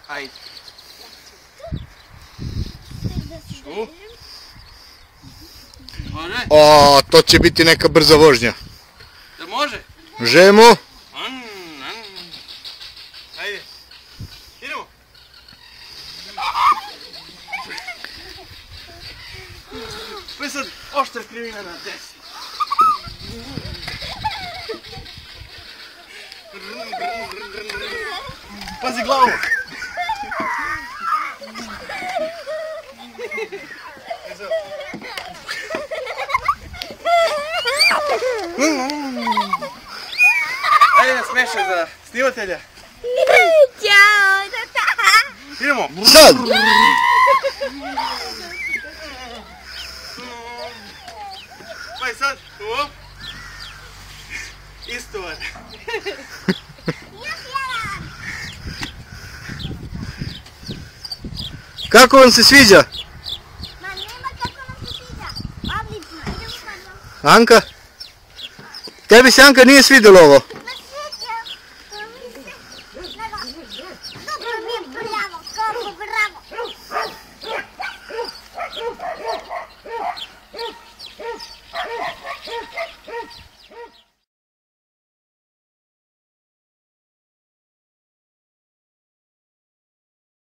Ajde. Može? O, to će biti neka brza vožnja. Da može? Žemo. Ajde. Idemo. Pa je sad oštra krivina na desno. Pazi glavu. Ajde, smešak za snimatelja. Ćao, tata. Idemo. Sad. Pa je sad, op. Istovar. Kako vam se sviđa? Ma nema kako nam se sviđa. Odlično, idemo sad. Anka? Tebi se, Anka, nije svidjelo ovo? Ma sviđa. Dobro mi je prljavo, kako bravo.